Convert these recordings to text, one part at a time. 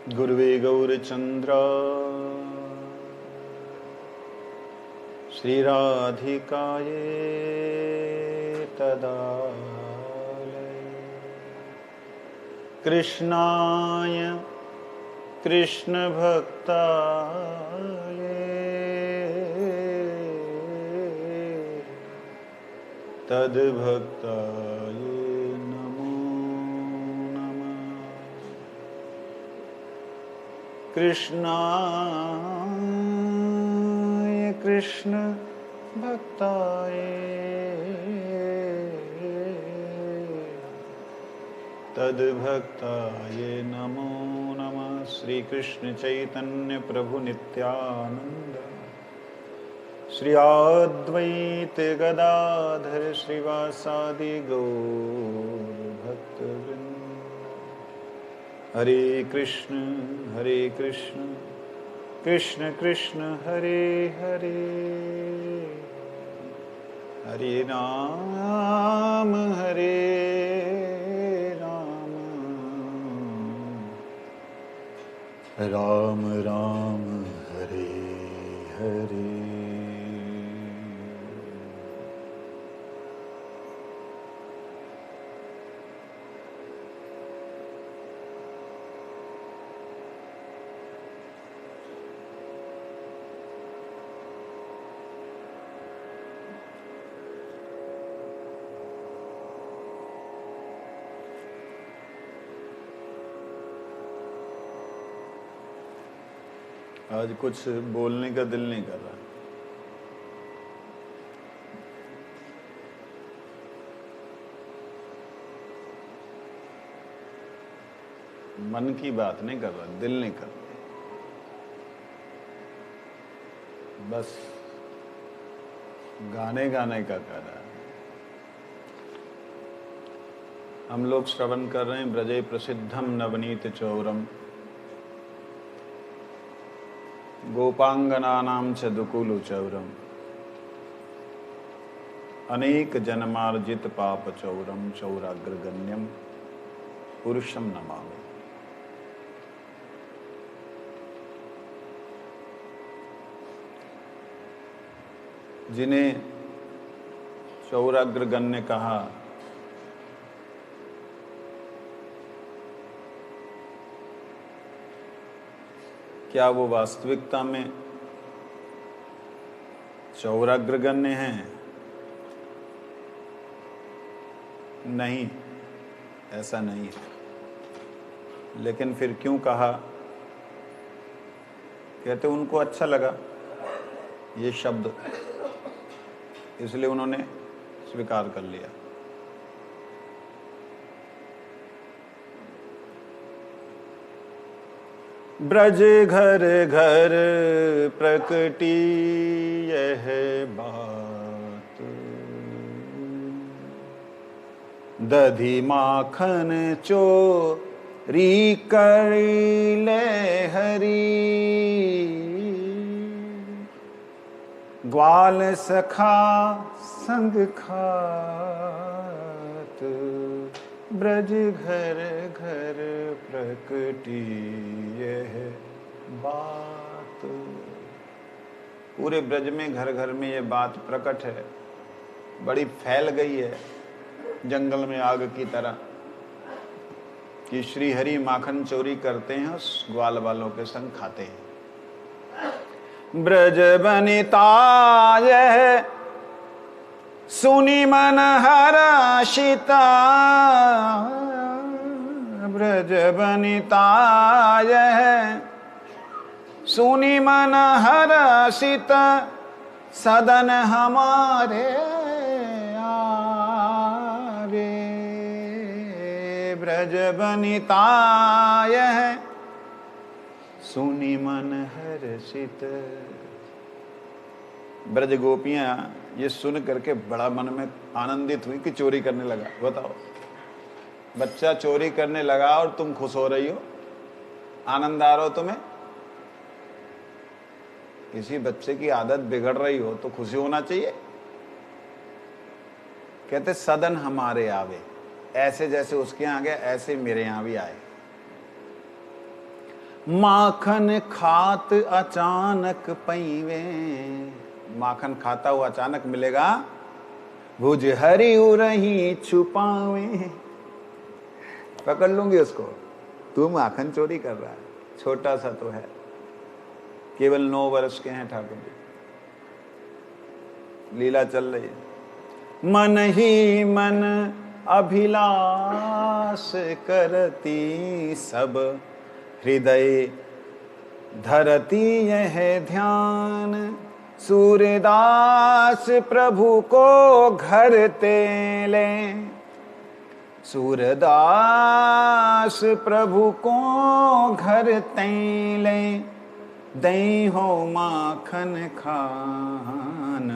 गुरुवे गौरचन्द्र श्रीराधिकाये तदालये कृष्णाय कृष्णभक्ताय तद्भक्ताय नमो नमः। कृष्णाय कृष्ण भक्ताय तद्भक्ताय नमो नमः। श्री कृष्ण चैतन्य प्रभु नित्यानंद श्री अद्वैत गदाधर श्रीवासादि गौर भक्तवृंद। हरे कृष्ण कृष्ण कृष्ण हरे हरे, हरे राम राम राम हरे हरे। आज कुछ बोलने का दिल नहीं कर रहा। मन की बात नहीं कर रहा, दिल नहीं कर रहा, बस गाने गाने का कर रहा है। हम लोग श्रवण कर रहे हैं ब्रजे प्रसिद्धम नवनीत चौरम गोपांगनानां च दुकुल चौरम अनेक जन्मार्जित पाप चौरम चौराग्रगण्यम पुरुषम नमामि। जिन्हें चौराग्रगण्य कहा, क्या वो वास्तविकता में चौराग्रगण्य हैं? नहीं, ऐसा नहीं है। लेकिन फिर क्यों कहा? कहते उनको अच्छा लगा ये शब्द, इसलिए उन्होंने स्वीकार कर लिया। ब्रज घर घर प्रकटी यह बात, दधी माखन चोरी कर ले हरी, ग्वाल सखा संग खात, ब्रज घर घर प्रकटी यह बात। पूरे ब्रज में घर घर में ये बात प्रकट है, बड़ी फैल गई है जंगल में आग की तरह, कि श्री हरि माखन चोरी करते हैं, ग्वाल वालों के संग खाते हैं। ब्रज बनिता यह सुनी मन हर्षिता, ब्रज बनिता यह सुनी मन हर्षित, सदन हमारे आवे। ब्रज बनिता यह सुनी मन हर्षित। ब्रज गोपियां ये सुन करके बड़ा मन में आनंदित हुई कि चोरी करने लगा। बताओ, बच्चा चोरी करने लगा और तुम खुश हो रही हो, आनंद आ रहा हो तुम्हें? किसी बच्चे की आदत बिगड़ रही हो तो खुशी होना चाहिए। कहते सदन हमारे आवे, ऐसे जैसे उसके यहाँ गया ऐसे मेरे यहाँ भी आए। माखन खात अचानक पैवे, माखन खाता हुआ अचानक मिलेगा, भुज हरि उरही छुपावे। पकड़ लूंगी उसको, तू माखन चोरी कर रहा है। छोटा सा तो है, केवल 9 वर्ष के हैं ठाकुर जी, लीला चल रही है। मन ही मन अभिलाष करती, सब हृदय धरती यह ध्यान, सूरदास प्रभु को घर ते ले, सूरदास प्रभु को घर ते ले, दई हो माखन खान।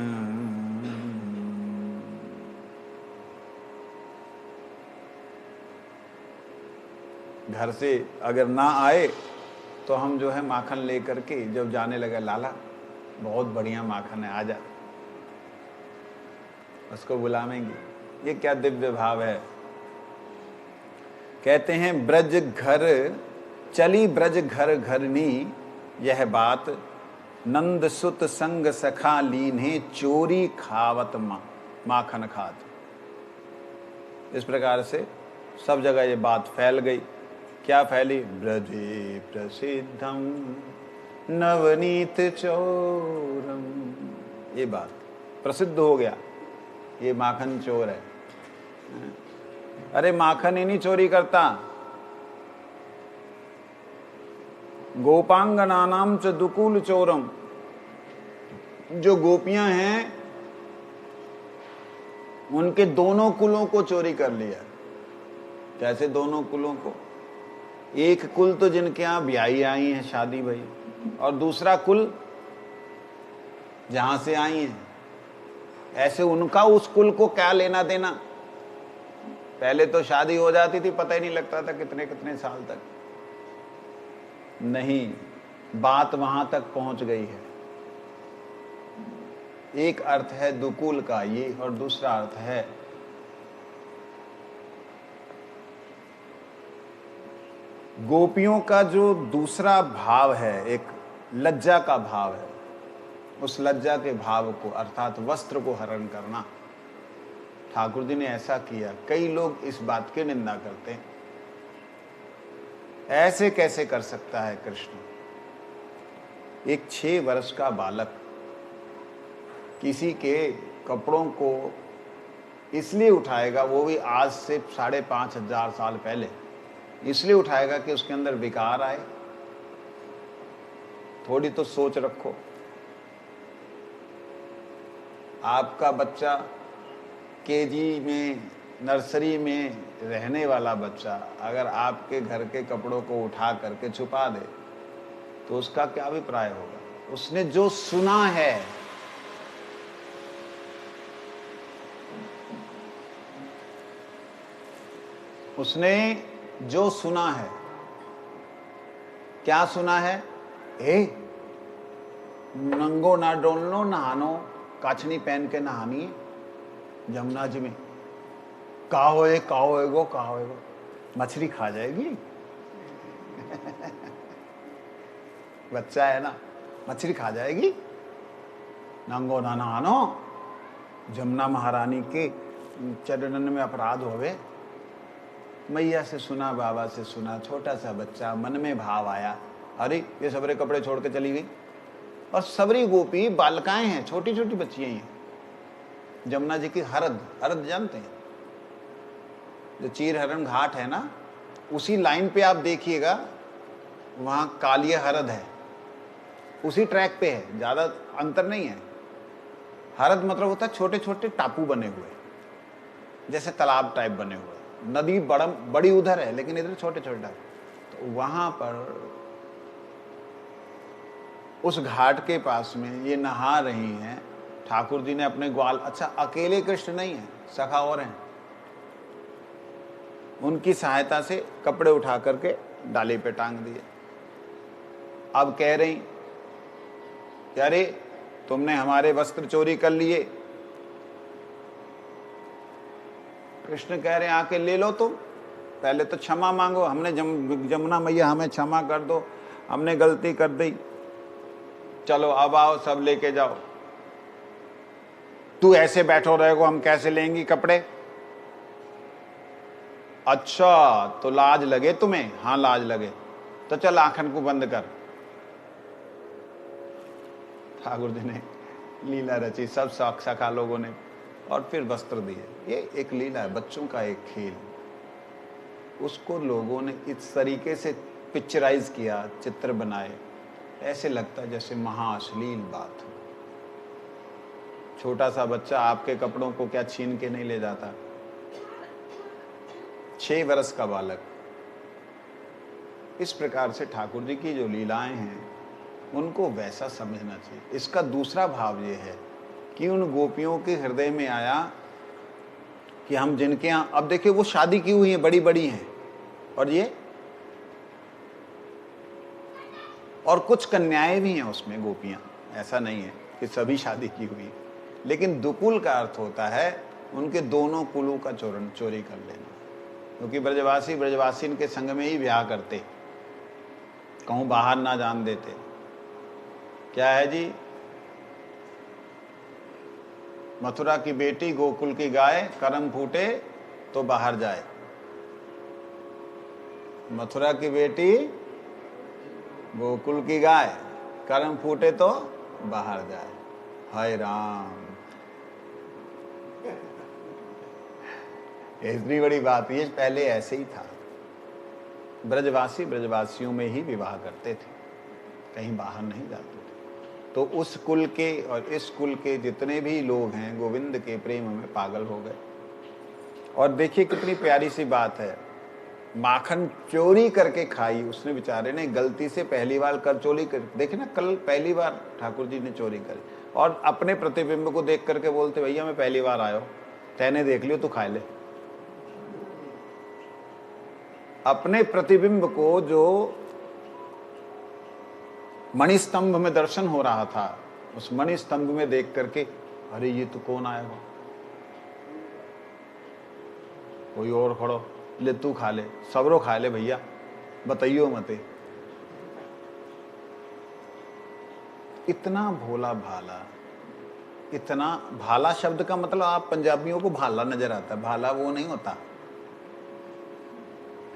घर से अगर ना आए तो हम जो है माखन लेकर के जब जाने लगे, लाला बहुत बढ़िया माखन है, आजा, उसको बुलावेंगे। ये क्या दिव्य भाव है। कहते हैं ब्रज घर चली, ब्रज घर घरनी, यह बात नंद सुत संग सखा लीन्हे, चोरी खावत माखन खात। इस प्रकार से सब जगह ये बात फैल गई। क्या फैली? ब्रजे प्रसिद्धम नवनीत चोरम, ये बात प्रसिद्ध हो गया, ये माखन चोर है। अरे माखन ही नहीं चोरी करता, गोपांगनानाम च दुकुल चोरम, जो गोपियां हैं उनके दोनों कुलों को चोरी कर लिया। कैसे दोनों कुलों को? एक कुल तो जिनके यहाँ ब्याही आई है, शादी भई, और दूसरा कुल जहां से आई है। ऐसे उनका उस कुल को क्या लेना देना? पहले तो शादी हो जाती थी, पता ही नहीं लगता था कितने कितने साल तक। नहीं, बात वहां तक पहुंच गई है। एक अर्थ है दुकुल का ये, और दूसरा अर्थ है गोपियों का जो दूसरा भाव है, एक लज्जा का भाव है। उस लज्जा के भाव को, अर्थात वस्त्र को हरण करना, ठाकुर जी ने ऐसा किया। कई लोग इस बात की निंदा करते हैं, ऐसे कैसे कर सकता है कृष्ण? एक 6 वर्ष का बालक किसी के कपड़ों को इसलिए उठाएगा, वो भी आज से 5,500 साल पहले, इसलिए उठाएगा कि उसके अंदर विकार आए? थोड़ी तो सोच रखो। आपका बच्चा केजी में, नर्सरी में रहने वाला बच्चा अगर आपके घर के कपड़ों को उठा करके छुपा दे तो उसका क्या अभिप्राय होगा? उसने जो सुना है, उसने जो सुना है, क्या सुना है? नंगो ना डोलनो, नहानो, काछनी पहन के नहानी है जमुना जी में। का होएगो, मछली खा जाएगी। बच्चा है ना, मछली खा जाएगी। नंगो ना नहानो, जमुना महारानी के चरणन में अपराध होवे। मैया से सुना, बाबा से सुना, छोटा सा बच्चा, मन में भाव आया, अरे ये सबरे कपड़े छोड़ के चली गई। और सबरी गोपी बालिकाएं हैं, छोटी छोटी बच्चियां हैं। जमुना जी की हरद जानते हैं? जो चीर हरण घाट है ना, उसी लाइन पे आप देखिएगा, वहां कालिया हरद है, उसी ट्रैक पे है, ज्यादा अंतर नहीं है। हरद मतलब होता है छोटे छोटे टापू बने हुए, जैसे तालाब टाइप बने हुए। नदी बड़ी उधर है, लेकिन इधर छोटे छोटे। तो वहां पर उस घाट के पास में ये नहा रही हैं। ठाकुर जी ने अपने ग्वाल, अच्छा अकेले कृष्ण नहीं है, सखा और हैं, उनकी सहायता से कपड़े उठा करके डाली पे टांग दिए। अब कह रही कि अरे तुमने हमारे वस्त्र चोरी कर लिए। कृष्ण कह रहे हैं आके ले लो तुम, पहले तो क्षमा मांगो, हमने जमुना मैया हमें क्षमा कर दो, हमने गलती कर दी, चलो अब आओ सब लेके जाओ। तू ऐसे बैठो रहेगो, हम कैसे लेंगी कपड़े? अच्छा तो लाज लगे तुम्हें? हाँ लाज लगे, तो चल आंखन को बंद कर। ठाकुर जी ने लीला रची, सब सखा लोगों ने, और फिर वस्त्र दिए। ये एक लीला है, बच्चों का एक खेल, उसको लोगों ने इस तरीके से पिक्चराइज किया, चित्र बनाए, ऐसे लगता है जैसे महाअश्लील बात हो। छोटा सा बच्चा आपके कपड़ों को क्या छीन के नहीं ले जाता? 6 वर्ष का बालक। इस प्रकार से ठाकुर जी की जो लीलाएं हैं उनको वैसा समझना चाहिए। इसका दूसरा भाव ये है कि उन गोपियों के हृदय में आया कि हम जिनके यहाँ, अब देखिए वो शादी की हुई हैं, बड़ी बड़ी हैं, और ये, और कुछ कन्याएं भी हैं उसमें, गोपियां, ऐसा नहीं है कि सभी शादी की हुई। लेकिन दुकुल का अर्थ होता है उनके दोनों कुलों का चोरी कर लेना, क्योंकि ब्रजवासी के संग में ही ब्याह करते, कहूं बाहर ना जान देते। क्या है जी? मथुरा की बेटी गोकुल की गाय, करम फूटे तो बाहर जाए। मथुरा की बेटी गोकुल की गाय, कर्म फूटे तो बाहर जाए। हाय राम, इतनी बड़ी बात। ये पहले ऐसे ही था, ब्रजवासी ब्रजवासियों में ही विवाह करते थे, कहीं बाहर नहीं जाते थे। तो उस कुल के और इस कुल के जितने भी लोग हैं गोविंद के प्रेम में पागल हो गए। और देखिए कितनी प्यारी सी बात है, माखन चोरी करके खाई उसने, बेचारे ने गलती से पहली बार कर चोरी कर, देखे ना, कल पहली बार ठाकुर जी ने चोरी करी, और अपने प्रतिबिंब को देख करके बोलते भैया मैं पहली बार आयो, तैने देख लियो तू खा ले। अपने प्रतिबिंब को जो मणिस्तंभ में दर्शन हो रहा था, उस मणिस्तंभ में देख करके अरे ये तो कौन आएगा, कोई और खड़ो, ले तू खा ले, सबरो खा ले भैया, बताइयो मते। इतना भोला भाला, इतना भाला शब्द का मतलब आप पंजाबियों को भाला नजर आता है, भाला वो नहीं होता।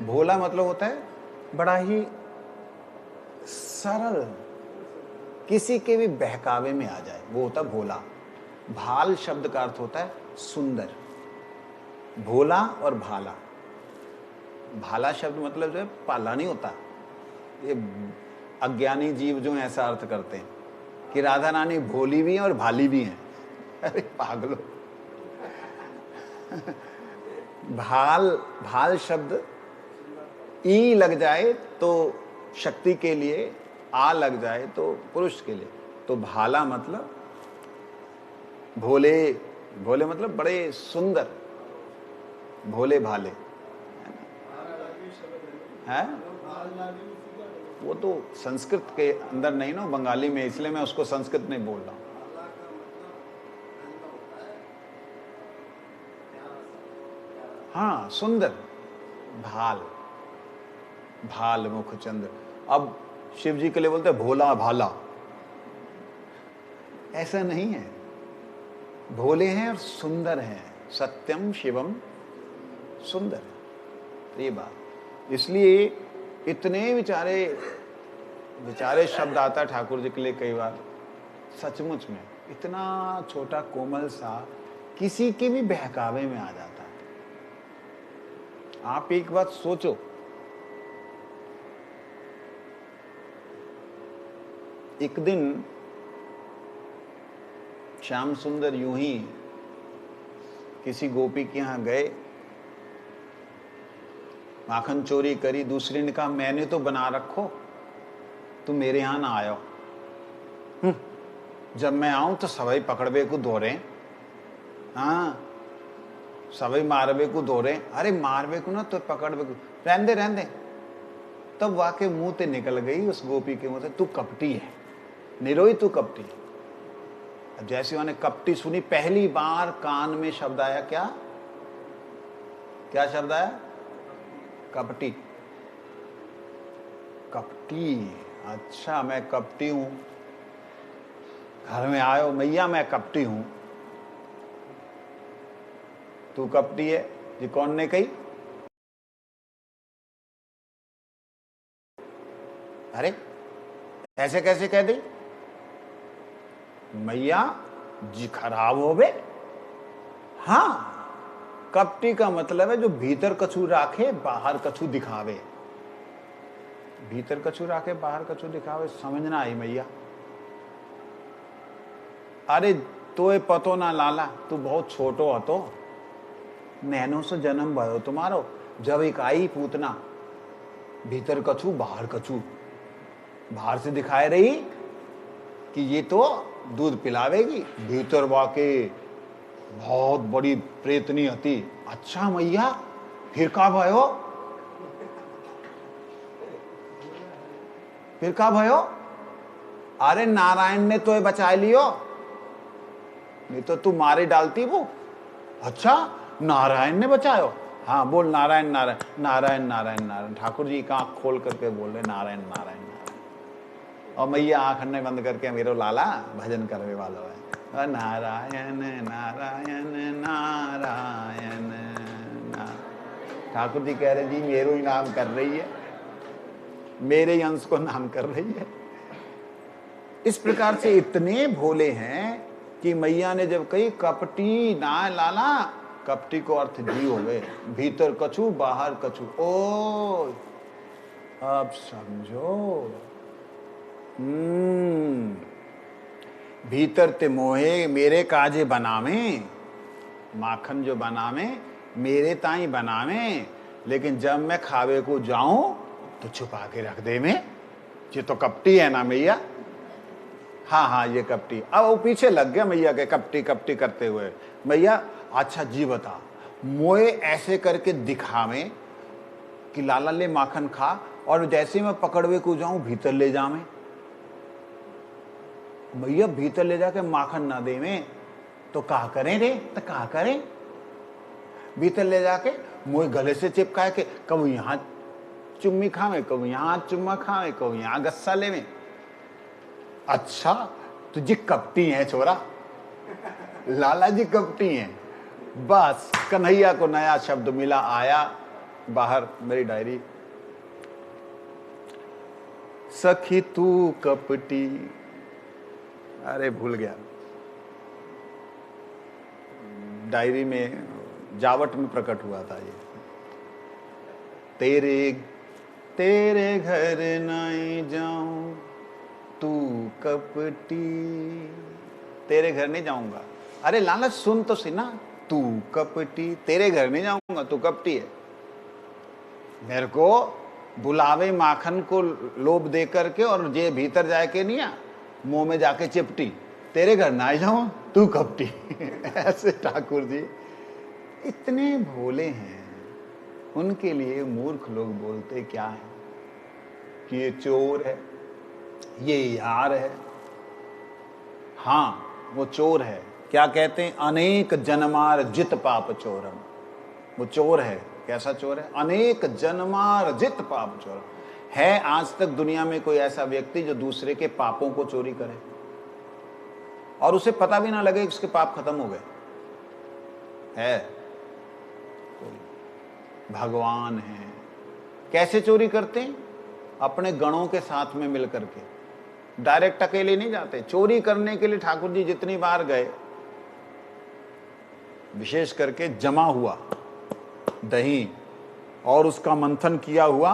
भोला मतलब होता है बड़ा ही सरल, किसी के भी बहकावे में आ जाए, वो होता भोला। भाल शब्द का अर्थ होता है सुंदर। भोला और भाला, भाला शब्द मतलब जो है पाला नहीं होता। ये अज्ञानी जीव जो ऐसा अर्थ करते हैं कि राधा रानी भोली भी हैं और भाली भी हैं। अरे पागलो, भाल, भाल शब्द ई लग जाए तो शक्ति के लिए, आ लग जाए तो पुरुष के लिए, तो भाला मतलब भोले, भोले मतलब बड़े सुंदर, भोले भाले है। वो तो संस्कृत के अंदर नहीं ना, बंगाली में, इसलिए मैं उसको संस्कृत नहीं बोल रहा हूं। हाँ सुंदर, भाल, भाल मुख चंद्र। अब शिव जी के लिए बोलते हैं भोला भाला, ऐसा नहीं है। भोले हैं और सुंदर हैं, सत्यम शिवम सुंदर, ये बात। इसलिए इतने बेचारे शब्द आता ठाकुर जी के लिए कई बार, सचमुच में इतना छोटा कोमल सा किसी के भी बहकावे में आ जाता है। आप एक बात सोचो, एक दिन श्याम सुंदर यूं ही किसी गोपी के यहां गए, माखन चोरी करी, दूसरी ने कहा मैंने तो बना रखो, तुम मेरे यहां ना आयो। जब मैं आऊं तो सभी पकड़बे को दौड़े, हाँ सभी मारबे को दौड़े। अरे मारबे को ना तो पकड़बे को, रहने दे। तब वाके मुंह ते निकल गई उस गोपी के मुंह से, तू कपटी है निरोई, तू कपटी। अब जैसे उन्होंने कपटी सुनी, पहली बार कान में शब्द आया, क्या क्या शब्द आया? कपटी। कपटी, अच्छा मैं कपटी हूं, घर में आयो मैया मैं कपटी हूं, तू कपटी है, ये कौन ने कही? अरे ऐसे कैसे कह दी? मैया जी खराब हो बे। हाँ, कपटी का मतलब है जो भीतर कछु राखे बाहर कछु दिखावे। भीतर कछु राखे बाहर कछु दिखावे, समझना आई मैया। अरे तो ये पतो ना लाला, तू बहुत छोटो हतो, नैनो से जन्म भयो तुम्हारो, जब एक आई पूतना, भीतर कछु बाहर कछु, बाहर से दिखाए रही कि ये तो दूध पिलावेगी, भीतर वाके बहुत बड़ी प्रेतनी हती। अच्छा मैया फिर का भयो? फिर का भयो? अरे नारायण ने तो ये बचा लियो, नहीं तो तू मारे डालती वो। अच्छा नारायण ने बचायो? हाँ बोल नारायण नारायण नारायण नारायण नारायण। ठाकुर जी का आंख खोल करके बोल रहे नारायण नारायण नारायण, और मैया आंख ने बंद करके मेरो लाला भजन करने वाला है, नारायण नारायण नारायण नारायण। ठाकुर जी कह रहे जी मेरो ही नाम कर रही है, मेरे ही अंश को नाम कर रही है। इस प्रकार से इतने भोले हैं कि मैया ने जब कही कपटी ना लाला, कपटी को अर्थ जी हो गए, भीतर कछु बाहर कछु। ओ अब समझो। भीतर ते मोहे मेरे काजे बनावे, माखन जो बनावे मेरे ताई बनावे, लेकिन जब मैं खावे को जाऊं तो छुपा के रख दे में। ये तो कपटी है ना मैया। हाँ हाँ ये कपटी। अब वो पीछे लग गया मैया के कपटी कपटी करते हुए। मैया अच्छा जी बता, मोए ऐसे करके दिखावे कि लाला ले माखन खा, और जैसे मैं पकड़वे को जाऊं भीतर ले जावे। भैया भीतर ले जाके माखन ना दे में तो कहा करें रे, तो कहा करें? भीतर ले जाके मोए गले से चिपकाए के कब यहां चुम्मी खावे, कब यहां चुम्मा खावे, कब यहां गस्सा ले में। अच्छा तुझे कपटी है छोरा, लाला जी कपटी हैं। बस कन्हैया को नया शब्द मिला, आया बाहर मेरी डायरी, सखी तू कपटी। अरे भूल गया, डायरी में जावट में प्रकट हुआ था ये। तेरे तेरे घर नहीं जाऊं तू कपटी, तेरे घर नहीं जाऊंगा। अरे लाला सुन तो सी ना, तू कपटी, तेरे घर नहीं जाऊंगा, तू कपटी है। मेरे को बुलावे माखन को लोभ दे करके और जे भीतर जाके नहीं आ मुंह में जाके चिपटी, तेरे घर ना जाऊं तू कपटी। ऐसे ठाकुर जी इतने भोले हैं, उनके लिए मूर्ख लोग बोलते क्या है कि ये चोर है, ये यार है। हाँ वो चोर है, क्या कहते हैं, अनेक जन्मार्जित पाप चोरम। वो चोर है, कैसा चोर है? अनेक जन्मार्जित पाप चोरम। है आज तक दुनिया में कोई ऐसा व्यक्ति जो दूसरे के पापों को चोरी करे और उसे पता भी ना लगे कि उसके पाप खत्म हो गए? है कोई? भगवान है। कैसे चोरी करते हैं? अपने गणों के साथ में मिलकर के, डायरेक्ट अकेले नहीं जाते। चोरी करने के लिए ठाकुर जी जितनी बार गए, विशेष करके जमा हुआ दही और उसका मंथन किया हुआ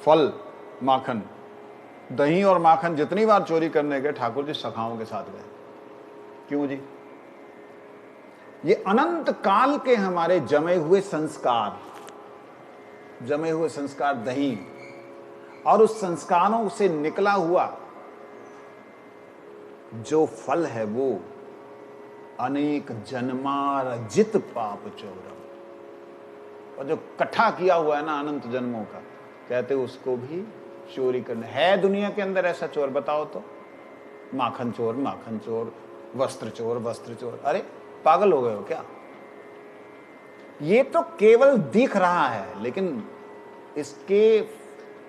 फल माखन, दही और माखन जितनी बार चोरी करने गए ठाकुर जी सखाओं के साथ गए। क्यों जी? ये अनंत काल के हमारे जमे हुए संस्कार, जमे हुए संस्कार दही और उस संस्कारों से निकला हुआ जो फल है वो अनेक जन्मार्जित पाप चोरम। और जो इकट्ठा किया हुआ है ना अनंत जन्मों का, कहते उसको भी चोरी करना है। दुनिया के अंदर ऐसा चोर बताओ तो? माखन चोर माखन चोर, वस्त्र चोर वस्त्र चोर। अरे पागल हो गए हो क्या? ये तो केवल दिख रहा है, लेकिन इसके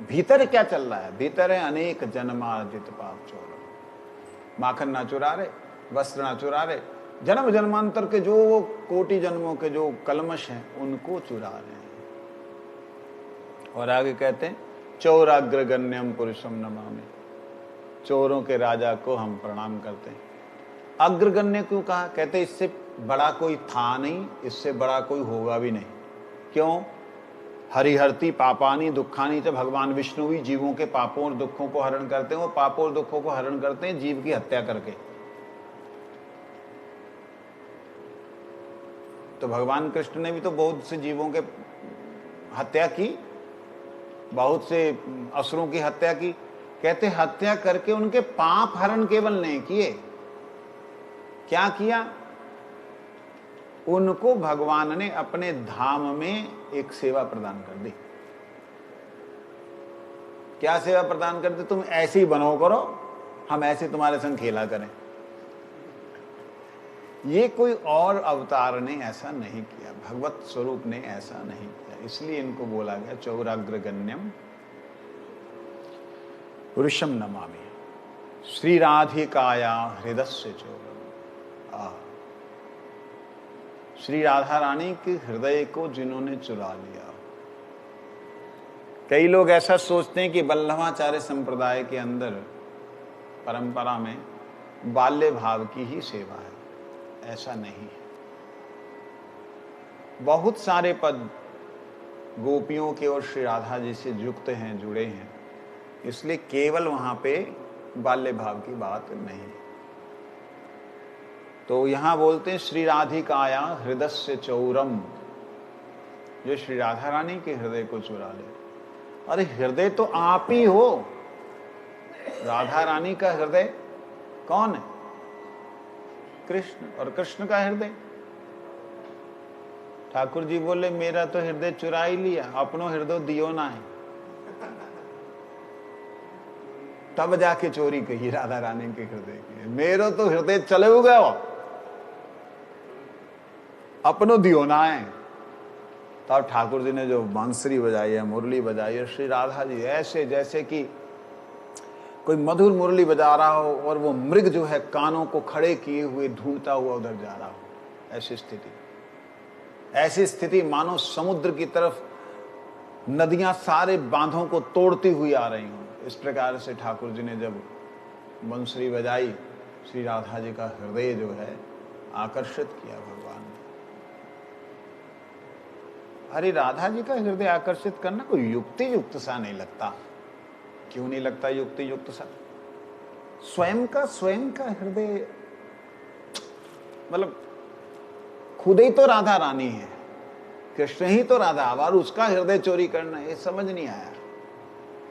भीतर क्या चल रहा है? भीतर है अनेक जन्मार्जित पाप चोरम। माखन ना चुरा रहे, वस्त्र ना चुरा रहे, जन्म जन्मांतर के जो वो कोटि जन्मों के जो कलमश हैं उनको चुरा रहे हैं। और आगे कहते हैं चौराग्रगण्यम पुरुषम नमामि, चोरों के राजा को हम प्रणाम करते हैं। अग्रगण्य क्यों कहा? कहते इससे बड़ा कोई था नहीं, इससे बड़ा कोई होगा भी नहीं। क्यों? हरिहरती पापानी दुखानी, तो भगवान विष्णु भी जीवों के पापों और दुखों को हरण करते हैं। वो पापों और दुखों को हरण करते हैं जीव की हत्या करके। तो भगवान कृष्ण ने भी तो बहुत से जीवों के हत्या की, बहुत से असुरों की हत्या की। कहते हत्या करके उनके पाप हरण केवल नहीं किए, क्या किया? उनको भगवान ने अपने धाम में एक सेवा प्रदान कर दी। क्या सेवा प्रदान कर दी? तुम ऐसे ही बनो करो, हम ऐसे तुम्हारे संग खेला करें। ये कोई और अवतार ने ऐसा नहीं किया, भगवत स्वरूप ने ऐसा नहीं किया। इसलिए इनको बोला गया चौराग्रगण्यम पुरुषम नमामि, श्री राधिकाया हृदय चोरम। श्री राधा रानी के हृदय को जिन्होंने चुरा लिया। कई लोग ऐसा सोचते हैं कि वल्लभाचार्य संप्रदाय के अंदर परंपरा में बाल्य भाव की ही सेवा है। ऐसा नहीं है। बहुत सारे पद गोपियों के और श्री राधा जी से युक्त हैं, जुड़े हैं, इसलिए केवल वहां पे बाल्य भाव की बात नहीं। तो यहां बोलते हैं श्री राधिकाया हृदय चौरम, जो श्री राधा रानी के हृदय को चुरा ले। अरे हृदय तो आप ही हो। राधा रानी का हृदय कौन है? कृष्ण। और कृष्ण का हृदय, ठाकुर जी बोले मेरा तो हृदय चुरा ही लिया, अपनो हृदय दियो ना है। तब जाके चोरी कही राधा रानी के हृदय की, मेरो तो हृदय चले हो गया, अपनो दियो ना है। तब ठाकुर जी ने जो बांसुरी बजाई है, मुरली बजाई है, श्री राधा जी ऐसे जैसे कि कोई मधुर मुरली बजा रहा हो और वो मृग जो है कानों को खड़े किए हुए ढूंढता हुआ उधर जा रहा हो। ऐसी स्थिति मानो समुद्र की तरफ नदियां सारे बांधों को तोड़ती हुई आ रही हों। इस प्रकार से ठाकुर जी ने जब बांसुरी बजाई, श्री राधा जी का हृदय जो है आकर्षित किया भगवान ने। अरे राधा जी का हृदय आकर्षित करना कोई युक्ति युक्त सा नहीं लगता। क्यों नहीं लगता युक्ति युक्त सा? स्वयं का हृदय, मतलब खुद ही तो राधा रानी है, कृष्ण ही तो राधा, और उसका हृदय चोरी करना, ये समझ नहीं आया।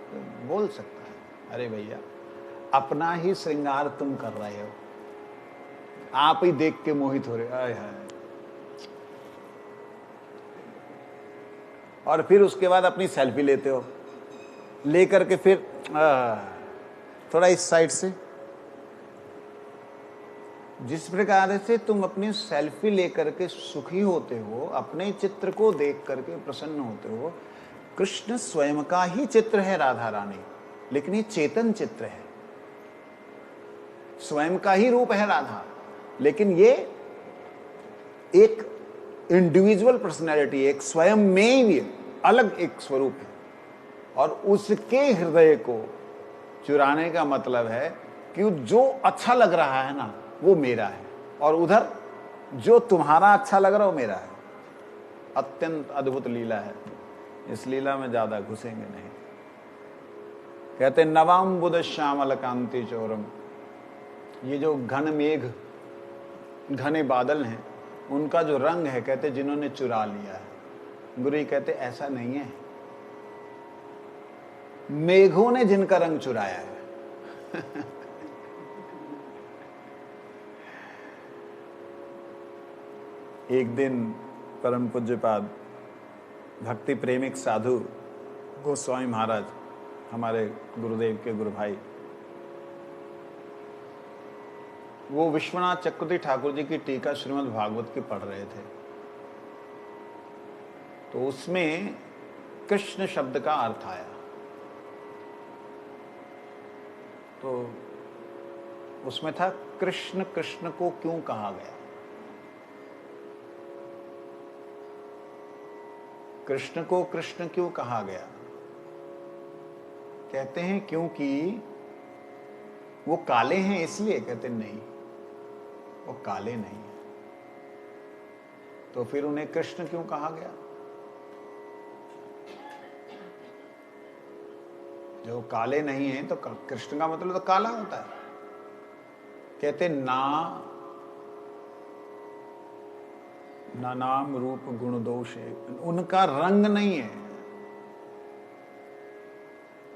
तो बोल सकता है अरे भैया अपना ही श्रृंगार तुम कर रहे हो, आप ही देख के मोहित हो रहे हो। आय हाय। और फिर उसके बाद अपनी सेल्फी लेते हो, लेकर के फिर थोड़ा इस साइड से। जिस प्रकार से तुम अपनी सेल्फी लेकर के सुखी होते हो, अपने चित्र को देख करके प्रसन्न होते हो, कृष्ण स्वयं का ही चित्र है राधा रानी, लेकिन ये चेतन चित्र है, स्वयं का ही रूप है राधा, लेकिन ये एक इंडिविजुअल पर्सनैलिटी, एक स्वयं में ही अलग एक स्वरूप है। और उसके हृदय को चुराने का मतलब है कि जो अच्छा लग रहा है ना वो मेरा है, और उधर जो तुम्हारा अच्छा लग रहा है वो मेरा है। अत्यंत अद्भुत लीला है। इस लीला में ज्यादा घुसेंगे नहीं। कहते नवाम बुध श्यामल कांति चोरम, ये जो घन मेघ, घने बादल हैं, उनका जो रंग है, कहते जिन्होंने चुरा लिया है। गुरु जी कहते ऐसा नहीं है, मेघों ने जिनका रंग चुराया है। एक दिन परम पूज्यपाद भक्ति प्रेमिक साधु गोस्वामी महाराज, हमारे गुरुदेव के गुरु भाई, वो विश्वनाथ चक्रवर्ती ठाकुर जी की टीका श्रीमद् भागवत की पढ़ रहे थे। तो उसमें कृष्ण शब्द का अर्थ आया। तो उसमें था कृष्ण कृष्ण को क्यों कहा गया। कृष्ण को कृष्ण क्यों कहा गया? कहते हैं क्योंकि वो काले हैं इसलिए। कहते नहीं, वो काले नहीं है, तो फिर उन्हें कृष्ण क्यों कहा गया? जो काले नहीं है तो कृष्ण का मतलब तो काला होता है। कहते ना नाम रूप गुण दोष है, उनका रंग नहीं है,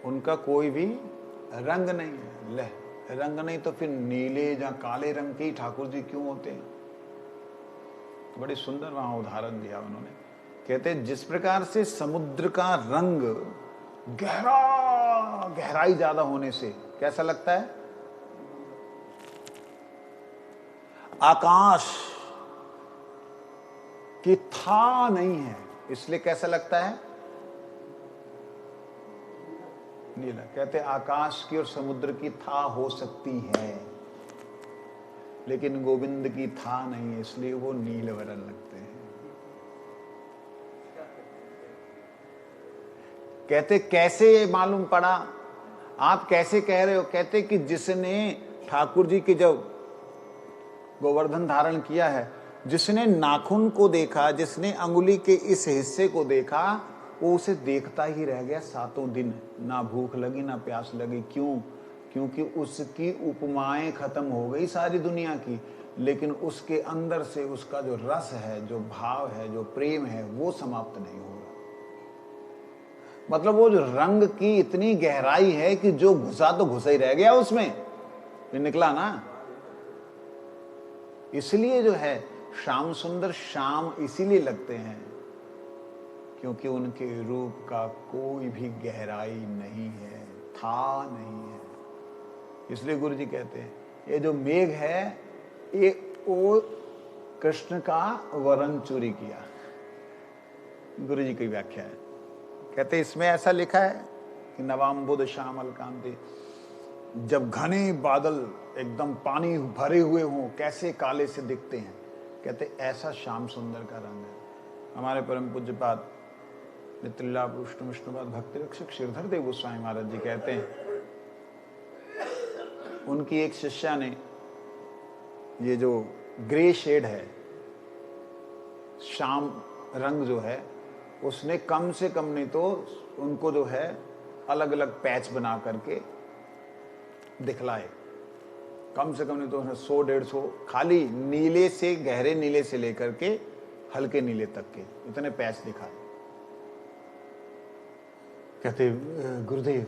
उनका कोई भी रंग नहीं है। ले रंग नहीं तो फिर नीले या काले रंग के ही ठाकुर जी क्यों होते हैं? तो बड़ी सुंदर वहां उदाहरण दिया उन्होंने। कहते जिस प्रकार से समुद्र का रंग गहराई ज्यादा होने से कैसा लगता है, आकाश की था नहीं है इसलिए कैसा लगता है, नीला। कहते आकाश की और समुद्र की था हो सकती है, लेकिन गोविंद की था नहीं है इसलिए वो नील वर्ण लगते हैं। कहते कैसे ये मालूम पड़ा, आप कैसे कह रहे हो? कहते कि जिसने ठाकुर जी के जब गोवर्धन धारण किया है, जिसने नाखून को देखा, जिसने अंगुली के इस हिस्से को देखा, वो उसे देखता ही रह गया 7 दिन, ना भूख लगी ना प्यास लगी। क्यों? क्योंकि उसकी उपमाएं खत्म हो गई सारी दुनिया की, लेकिन उसके अंदर से उसका जो रस है, जो भाव है, जो प्रेम है, वो समाप्त नहीं होगा। मतलब वो जो रंग की इतनी गहराई है कि जो घुसा तो घुसा ही रह गया उसमें, ये निकला ना। इसलिए जो है श्याम सुंदर श्याम इसीलिए लगते हैं क्योंकि उनके रूप का कोई भी गहराई नहीं है, था नहीं है। इसलिए गुरु जी कहते हैं ये जो मेघ है ये वो कृष्ण का वरण चोरी किया। गुरु जी की व्याख्या है। कहते इसमें ऐसा लिखा है कि नवाम्बुद श्यामल कांति, जब घने बादल एकदम पानी भरे हुए हों कैसे काले से दिखते हैं, कहते ऐसा श्याम सुंदर का रंग है। हमारे परम पूज्यपाद नित्य विष्णुपाद भक्ति रक्षक श्रीधर देव गोस्वामी महाराज जी कहते हैं, उनकी एक शिष्या ने ये जो ग्रे शेड है, श्याम रंग जो है, उसने कम से कम नहीं तो उनको जो है अलग अलग पैच बना करके दिखलाए। कम से कम नहीं तो 100-150 खाली नीले से, गहरे नीले से लेकर के हल्के नीले तक के इतने पैच दिखाए। कहते गुरुदेव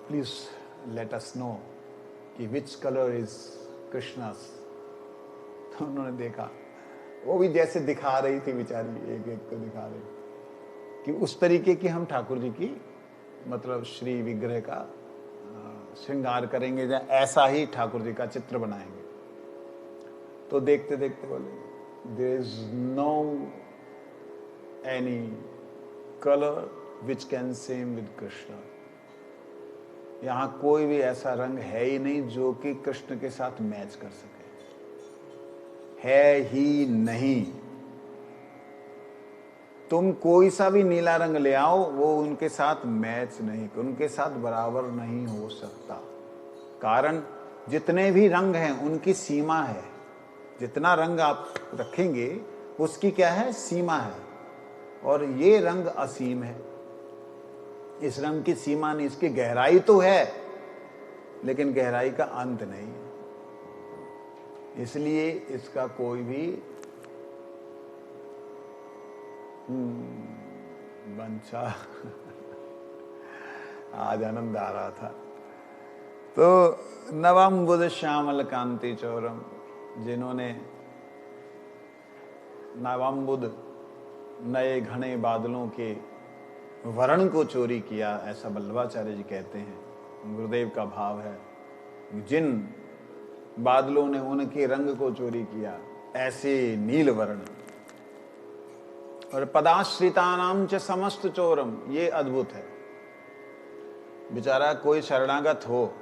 प्लीज लेट अस नो कि विच कलर इज कृष्णास। तो उन्होंने देखा, वो भी जैसे दिखा रही थी बेचारी, एक एक को दिखा रही कि उस तरीके की हम ठाकुर जी की मतलब श्री विग्रह का श्रृंगार करेंगे, या ऐसा ही ठाकुर जी का चित्र बनाएंगे। तो देखते देखते बोले there is no any colour which can same with Krishna. यहां कोई भी ऐसा रंग है ही नहीं जो कि कृष्ण के साथ मैच कर सके, है ही नहीं। तुम कोई सा भी नीला रंग ले आओ, वो उनके साथ मैच नहीं, उनके साथ बराबर नहीं हो सकता। कारण जितने भी रंग हैं उनकी सीमा है। जितना रंग आप रखेंगे उसकी क्या है, सीमा है। और ये रंग असीम है, इस रंग की सीमा नहीं, इसकी गहराई तो है लेकिन गहराई का अंत नहीं है। इसलिए इसका कोई भी बंचा आज आनंद आ रहा था। तो नवम्बुद श्यामल कांति चौरम, जिन्होंने नवम्बुद नए घने बादलों के वर्ण को चोरी किया, ऐसा वल्लभाचार्य जी कहते हैं। गुरुदेव का भाव है जिन बादलों ने उनके रंग को चोरी किया, ऐसे नील वर्ण। और पदाश्रितानाम च समस्त चोरम, ये अद्भुत है। बेचारा कोई शरणागत हो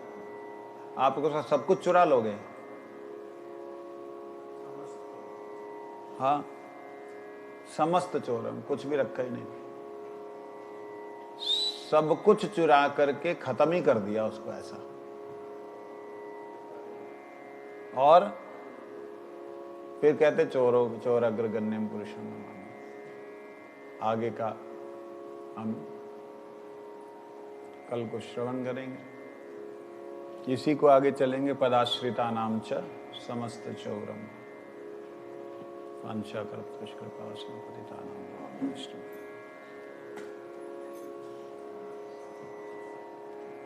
आप उसका सब कुछ चुरा लोगे? हाँ, समस्त चोरम, कुछ भी रखा ही नहीं, सब कुछ चुरा करके खत्म ही कर दिया उसको ऐसा। और फिर कहते चोरो चोर अग्रगण्यम पुरुषम। आगे का हम कल को श्रवण करेंगे, इसी को आगे चलेंगे। पदाश्रिता नाम च समस्त चौरम वांछा कल्पतरुष्कृपासनं पतितानां पावनेभ्यो।